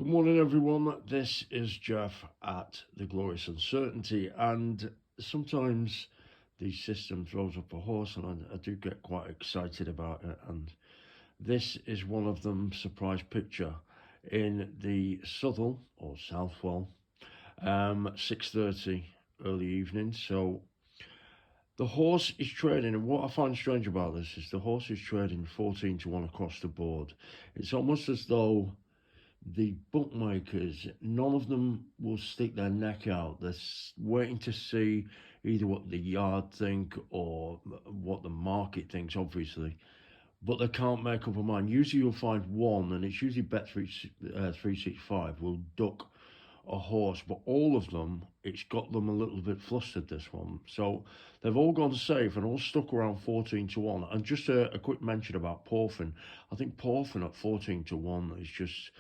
Good morning, everyone. This is Jeff at The Glorious Uncertainty, and sometimes the system throws up a horse, and I do get quite excited about it. And this is one of them. Surprise picture in the Southwell or Southwell, 6:30 early evening. So the horse is trading, and what I find strange about this is the horse is trading 14 to 1 across the board. It's almost as though the bookmakers, none of them will stick their neck out. They're waiting to see either what the yard think or what the market thinks, obviously. But they can't make up a mind. Usually you'll find one, and it's usually Bet365, will duck a horse. But all of them, it's got them a little bit flustered, this one. So they've all gone safe and all stuck around 14 to 1. And just a quick mention about Porfin. I think Porfin at 14 to 1 is just...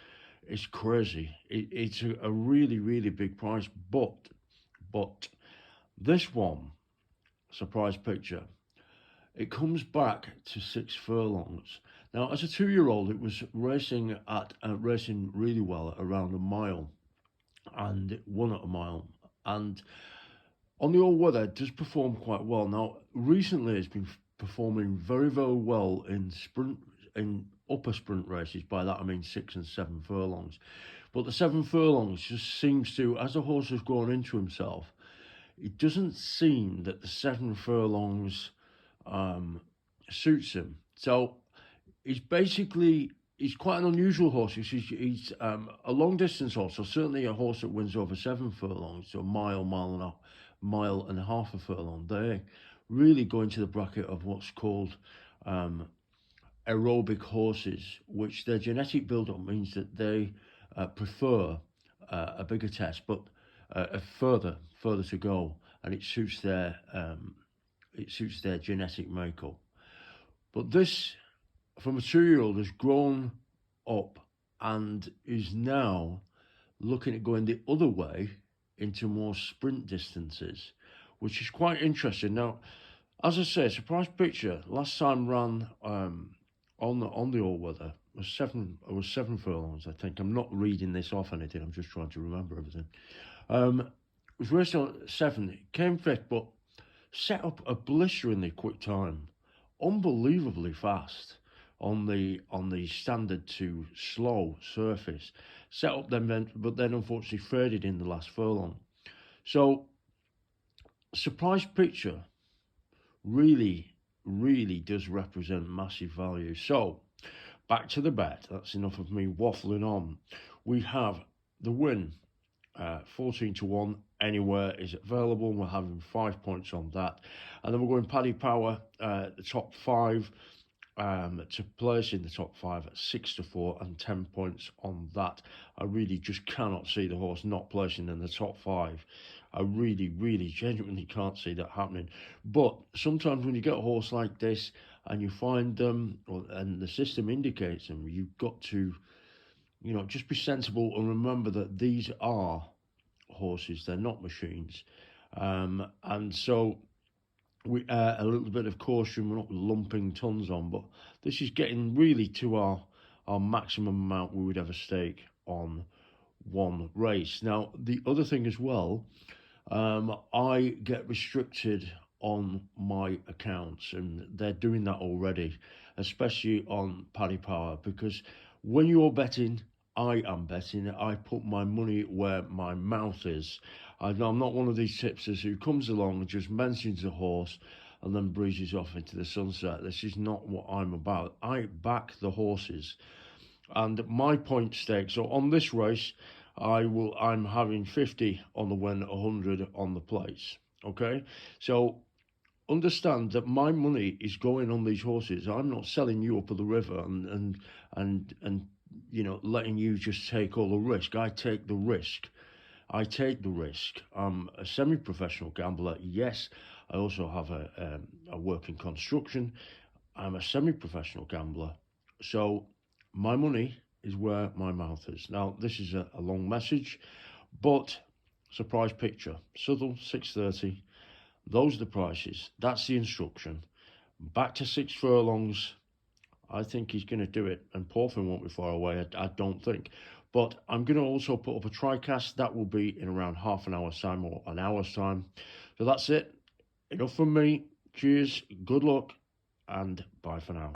It's crazy. It's a really, really big price. But this one, surprise picture, it comes back to 6 furlongs. Now, as a 2-year-old, it was racing really well at around a mile, and it won at a mile. And on the all weather, it does perform quite well. Now, recently, it's been performing very, very well in upper sprint races. By that I mean 6 and 7 furlongs. But the 7 furlongs just seems to, as the horse has grown into himself, it doesn't seem that the 7 furlongs suits him. So he's quite an unusual horse. He's a long distance horse, so certainly a horse that wins over 7 furlongs, so mile and a half a furlong. They really go into the bracket of what's called aerobic horses, which their genetic build-up means that they prefer a bigger test, but further to go, and it suits their genetic makeup. But this, from a 2-year-old, has grown up and is now looking at going the other way into more sprint distances, which is quite interesting. Now, as I say, surprise picture, last time ran on the all weather was 7 furlongs, I think. I'm not reading this off anything, I'm just trying to remember everything. It was raced on 7, it came fifth, but set up a blisteringly quick time, unbelievably fast on the standard to slow surface. Set up then, but then unfortunately faded in the last furlong. So surprise picture really does represent massive value. So back to the bet. That's enough of me waffling on. We have the win, 14 to 1 anywhere is available. We're having 5 points on that, and then we're going Paddy Power, the top 5 to place in the top 5 at 6 to 4 and 10 points on that. I really just cannot see the horse not placing in the top 5. I really genuinely can't see that happening. But sometimes when you get a horse like this and you find them, and the system indicates them, you've got to, just be sensible and remember that these are horses, they're not machines. And so we a little bit of caution, we're not lumping tons on, but this is getting really to our maximum amount we would ever stake on one race. Now, the other thing as well, I get restricted on my accounts, and they're doing that already, especially on Paddy Power, because when you're betting, I am betting. I put my money where my mouth is. I'm not one of these tipsters who comes along and just mentions a horse and then breezes off into the sunset. This is not what I'm about. I back the horses, and my point stake. So on this race, I'm having 50 on the win, 100 on the place. Okay, so understand that my money is going on these horses. I'm not selling you up at the river and letting you just take all the risk. I take the risk. I'm a semi-professional gambler. Yes, I also have a work in construction. I'm a semi-professional gambler. So my money is where my mouth is. Now, this is a long message, but surprise picture. Southwell, 6:30. Those are the prices. That's the instruction. Back to 6 furlongs. I think he's going to do it, and Porfin won't be far away. I don't think. But I'm going to also put up a TriCast. That will be in around half an hour's time or an hour's time. So that's it. Enough from me. Cheers, good luck, and bye for now.